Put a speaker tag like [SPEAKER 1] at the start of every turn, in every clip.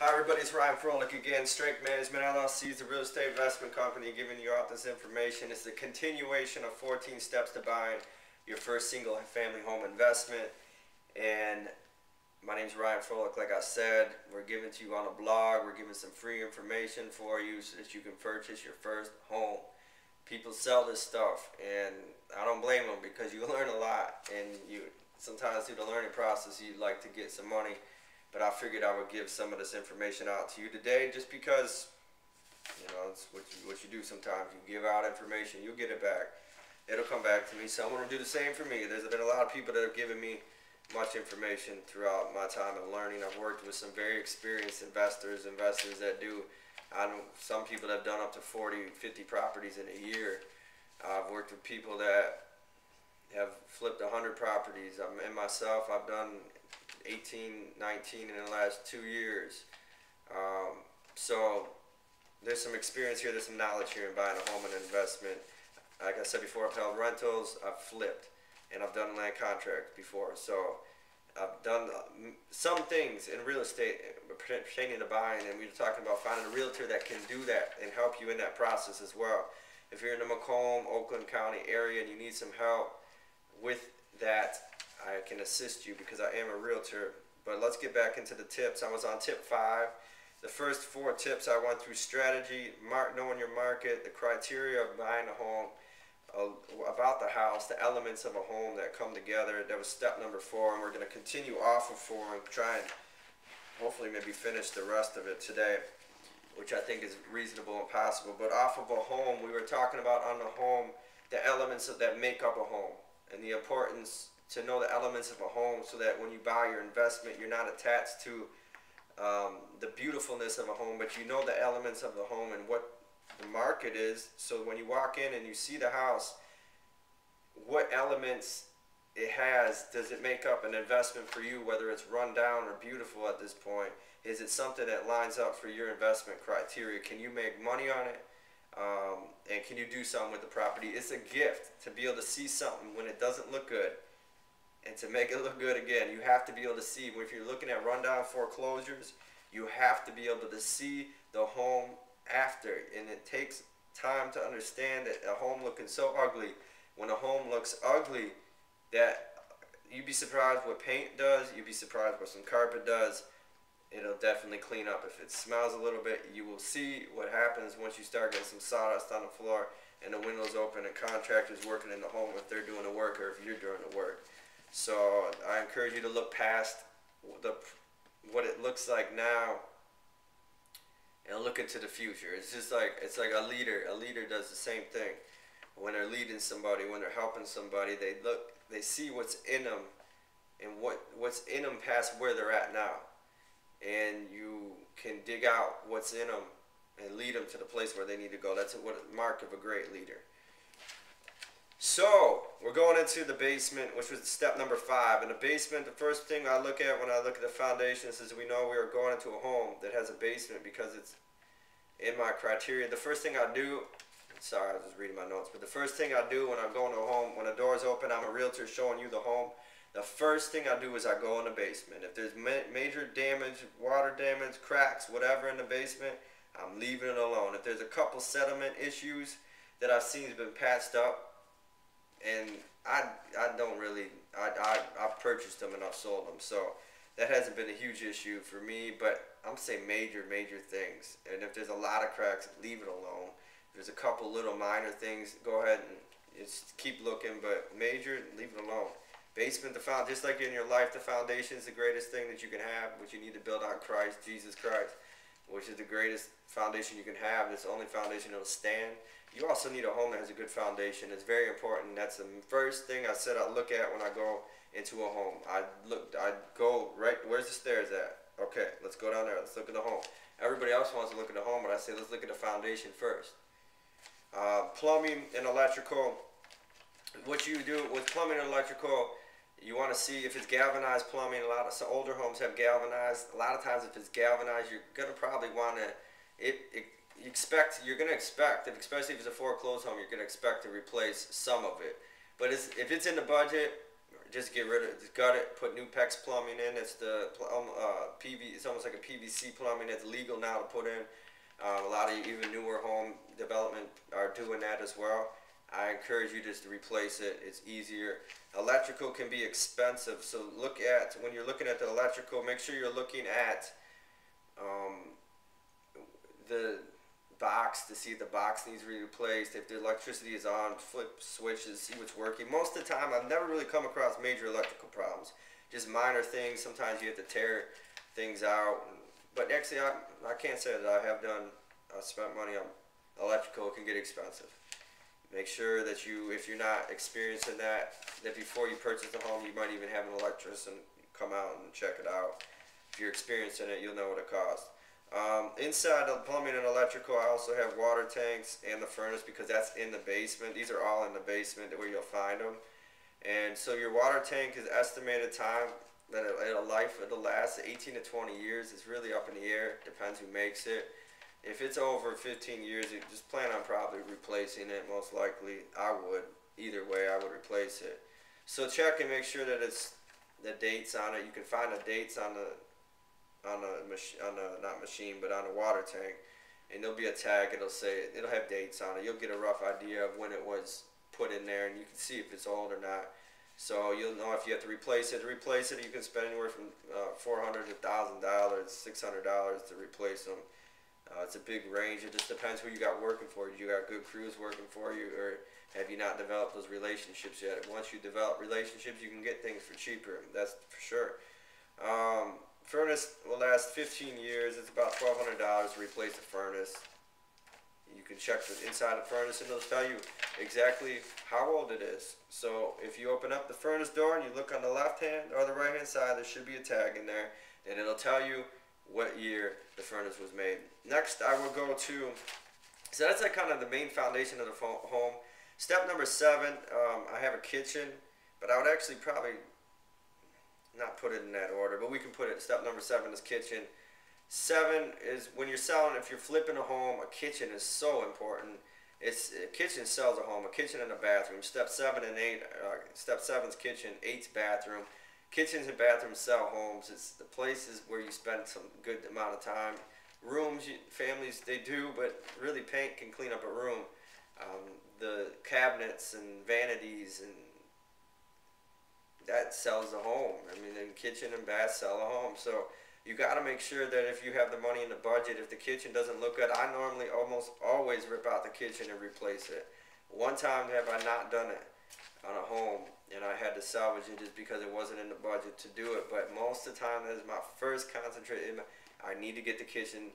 [SPEAKER 1] Hi everybody, it's Ryan Froelich again. Strength Management LLC is a real estate investment company giving you all this information. It's a continuation of 14 steps to buying your first single family home investment. And my name is Ryan Froelich. Like I said, we're giving to you on a blog. We're giving some free information for you so that you can purchase your first home. People sell this stuff and I don't blame them because you learn a lot, and you sometimes through the learning process you'd like to get some money. But I figured I would give some of this information out to you today just because, you know, it's what you do sometimes. You give out information, you'll get it back. It'll come back to me. Someone will do the same for me. There's been a lot of people that have given me much information throughout my time of learning. I've worked with some very experienced investors that do. I know some people that have done up to 40, 50 properties in a year. I've worked with people that have flipped 100 properties. And myself, I've done 18, 19 in the last 2 years. So there's some experience here, there's some knowledge here in buying a home and investment. Like I said before, I've held rentals, I've flipped, and I've done land contracts before. So I've done some things in real estate pertaining to buying, and we were talking about finding a realtor that can do that and help you in that process as well. If you're in the Macomb, Oakland County area and you need some help with that, I can assist you because I am a realtor. But let's get back into the tips. I was on tip 5. The first 4 tips I went through: strategy, knowing your market, the criteria of buying a home, about the house, the elements of a home that come together. That was step number 4, and we're going to continue off of 4 and try and hopefully maybe finish the rest of it today, which I think is reasonable and possible. But off of a home, we were talking about on the home, the elements that make up a home, and the importance to know the elements of a home so that when you buy your investment, you're not attached to the beautifulness of a home, but you know the elements of the home and what the market is. So when you walk in and you see the house, what elements it has, does it make up an investment for you, whether it's run down or beautiful at this point? Is it something that lines up for your investment criteria? Can you make money on it? And can you do something with the property? It's a gift to be able to see something when it doesn't look good, and to make it look good again. You have to be able to see. If you're looking at rundown foreclosures, you have to be able to see the home after. And it takes time to understand that a home looking so ugly, when a home looks ugly, that you'd be surprised what paint does, you'd be surprised what some carpet does. It'll definitely clean up. If it smells a little bit, you will see what happens once you start getting some sawdust on the floor and the windows open and contractors working in the home, if they're doing the work or if you're doing the work. So I encourage you to look past what it looks like now and look into the future. It's just like, it's like a leader. A leader does the same thing. When they're leading somebody, when they're helping somebody, they see what's in them and what's in them past where they're at now. And you can dig out what's in them and lead them to the place where they need to go. That's what a mark of a great leader. So we're going into the basement, which was step number 5. In the basement, the first thing I look at when I look at the foundations is we know we are going into a home that has a basement because it's in my criteria. The first thing I do, sorry, I was just reading my notes, but the first thing I do when I'm going to a home, when the door's open, I'm a realtor showing you the home. The first thing I do is I go in the basement. If there's major damage, water damage, cracks, whatever in the basement, I'm leaving it alone. If there's a couple sediment issues that I've seen has been patched up, and I've purchased them and I've sold them, so that hasn't been a huge issue for me. But I'm saying major things, and if there's a lot of cracks, leave it alone. If there's a couple little minor things, go ahead and just keep looking, but major, leave it alone. Basement, just like in your life, the foundation is the greatest thing that you can have, which you need to build on Christ, Jesus Christ, which is the greatest foundation you can have. It's the only foundation that will stand. You also need a home that has a good foundation. It's very important. That's the first thing I said I look at when I go into a home. I go right, where's the stairs at? Okay, let's go down there. Let's look at the home. Everybody else wants to look at the home, but I say let's look at the foundation first. Plumbing and electrical. What you do with plumbing and electrical, you want to see if it's galvanized plumbing. A lot of some older homes have galvanized. A lot of times if it's galvanized, you're going to probably want to, you're going to expect, especially if it's a foreclosed home, you're going to expect to replace some of it. But if it's in the budget, just get rid of it, just gut it, put new PEX plumbing in. It's the it's almost like a PVC plumbing. It's legal now to put in. A lot of even newer home development are doing that as well. I encourage you just to replace it. It's easier. Electrical can be expensive, so look at, when you're looking at the electrical, make sure you're looking at the box to see if the box needs to be replaced. If the electricity is on, flip switches, see what's working. Most of the time, I've never really come across major electrical problems. Just minor things. Sometimes you have to tear things out. But actually, I can't say that I have done, spent money on electrical. It can get expensive. Make sure that you, if you're not experiencing that before you purchase the home, you might even have an electrician come out and check it out. If you're experiencing it, you'll know what it costs. Inside the plumbing and electrical, I also have water tanks and the furnace because that's in the basement. These are all in the basement where you'll find them. And so your water tank is estimated time that it'll last 18 to 20 years. It's really up in the air. Depends who makes it. If it's over 15 years, you just plan on probably replacing it. Most likely, I would. Either way, I would replace it. So check and make sure that it's the dates on it. You can find the dates on the not machine, but on the water tank, and there'll be a tag. It'll have dates on it. You'll get a rough idea of when it was put in there, and you can see if it's old or not. So you'll know if you have to replace it. To replace it, you can spend anywhere from $400 to $1,000, $600 to replace them. It's a big range. It just depends who you got working for you. You got good crews working for you, or have you not developed those relationships yet? Once you develop relationships, you can get things for cheaper. That's for sure. Furnace will last 15 years. It's about $1,200 to replace the furnace. You can check the inside the furnace and it'll tell you exactly how old it is. So if you open up the furnace door and you look on the left hand or the right hand side, there should be a tag in there, and it'll tell you what year the furnace was made. Next, I will go to, so that's like kind of the main foundation of the home. Step number 7, I have a kitchen, but I would actually probably not put it in that order, but we can put it, step number 7 is kitchen. 7 is when you're selling, if you're flipping a home, a kitchen is so important. A kitchen sells a home, a kitchen and a bathroom. Step 7 and 8, step 7's kitchen, 8's bathroom. Kitchens and bathrooms sell homes. It's the places where you spend some good amount of time. Rooms, families, they do, but really paint can clean up a room. The cabinets and vanities, and that sells a home. I mean, the kitchen and bath sell a home. So you got to make sure that if you have the money in the budget, if the kitchen doesn't look good, I normally almost always rip out the kitchen and replace it. One time have I not done it on a home, and I had to salvage it just because it wasn't in the budget to do it. But most of the time, that is my first concentrated. I need to get the kitchen.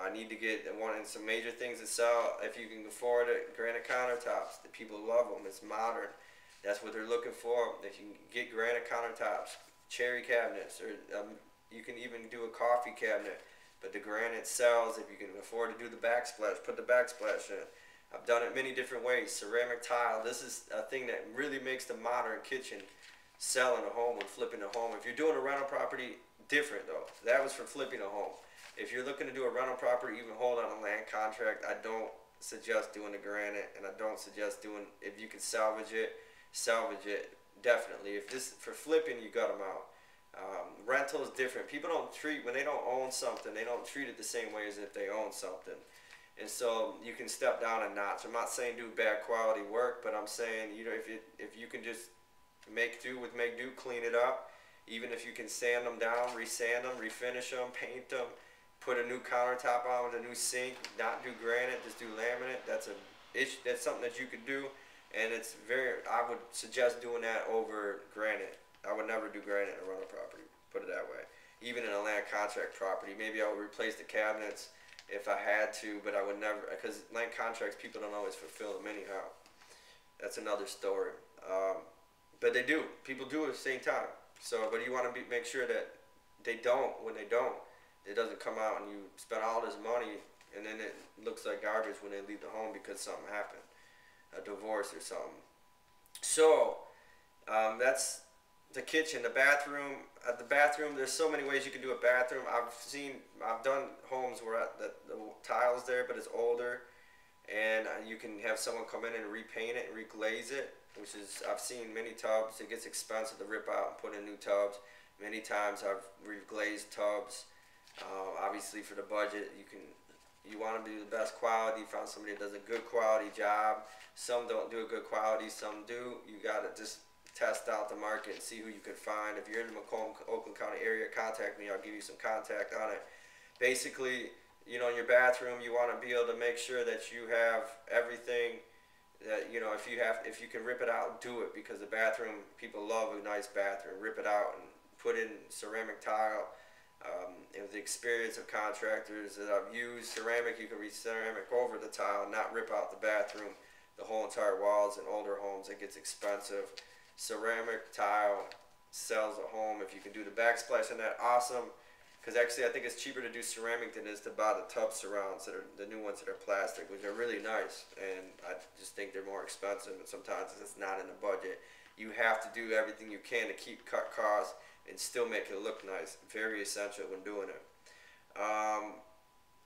[SPEAKER 1] I need to get one and some major things to sell. If you can afford it, granite countertops. The people love them. It's modern. That's what they're looking for. If you can get granite countertops, cherry cabinets, or you can even do a coffee cabinet. But the granite sells. If you can afford to do the backsplash, put the backsplash in. I've done it many different ways. Ceramic tile. This is a thing that really makes the modern kitchen sell in a home when flipping a home. If you're doing a rental property, different though. That was for flipping a home. If you're looking to do a rental property, even hold on a land contract, I don't suggest doing the granite, and I don't suggest doing, if you can salvage it definitely. If this for flipping, you got them out. Rental is different. People don't treat, when they don't own something, they don't treat it the same way as if they own something. And so you can step down a notch. I'm not saying do bad quality work, but I'm saying, you know, if you can just make do, clean it up. Even if you can sand them down, resand them, refinish them, paint them, put a new countertop on with a new sink, not do granite, just do laminate. That's something that you could do, and I would suggest doing that over granite. I would never do granite in a rental property, put it that way. Even in a land contract property, maybe I would replace the cabinets if I had to, but I would never, because land contracts, people don't always fulfill them anyhow. That's another story. But they do. People do at the same time. So, but you want to make sure that they don't, when they don't, it doesn't come out and you spend all this money and then it looks like garbage when they leave the home because something happened, a divorce or something. So, that's the kitchen. The bathroom, there's so many ways you can do a bathroom. I've done homes where the tile's there, but it's older, and you can have someone come in and repaint it and reglaze it. which is, I've seen many tubs. It gets expensive to rip out and put in new tubs. Many times I've reglazed tubs. Obviously for the budget, you want to do the best quality. Found somebody that does a good quality job. Some don't do a good quality, some do. You got to just test out the market and see who you can find. If you're in the Macomb, Oakland County area, contact me. I'll give you some contact on it. Basically, in your bathroom, you want to be able to make sure that you have everything that, if you can rip it out, do it, because the bathroom, people love a nice bathroom. Rip it out and put in ceramic tile. And with the experience of contractors that I've used, ceramic, you can re-ceramic over the tile, not rip out the bathroom, the whole entire walls. In older homes, it gets expensive. Ceramic tile sells a home. If you can do the backsplash on that, awesome. Because actually, I think it's cheaper to do ceramic than it is to buy the tub surrounds that are the new ones that are plastic, which are really nice. And I just think they're more expensive, and sometimes it's not in the budget. You have to do everything you can to cut costs and still make it look nice. Very essential when doing it.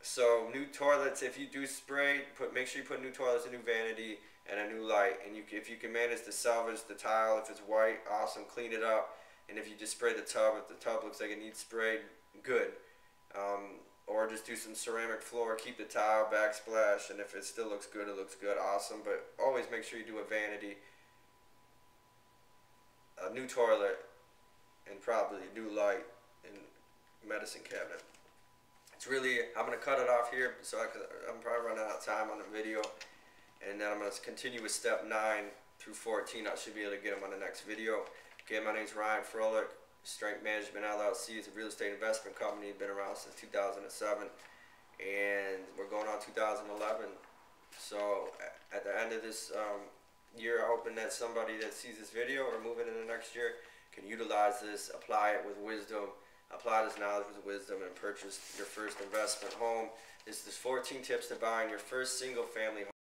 [SPEAKER 1] So new toilets, if you do spray, make sure you put new toilets, a new vanity, and a new light. And if you can manage to salvage the tile, if it's white, awesome, clean it up. And if you just spray the tub, if the tub looks like it needs sprayed, good. Or just do some ceramic floor, keep the tile, backsplash, and if it still looks good, it looks good, awesome. But always make sure you do a vanity, a new toilet, and probably a new light and medicine cabinet. It's really, I'm going to cut it off here, so I'm probably running out of time on the video. And then I'm going to continue with step 9 through 14. I should be able to get them on the next video. Again, my name is Ryan Froelich. Strength Management LLC is a real estate investment company. Been around since 2007. And we're going on 2011. So at the end of this year, I'm hoping that somebody that sees this video or moving in the next year can utilize this, apply it with wisdom, apply this knowledge with wisdom, and purchase your first investment home. This is 14 tips to buying your first single family home.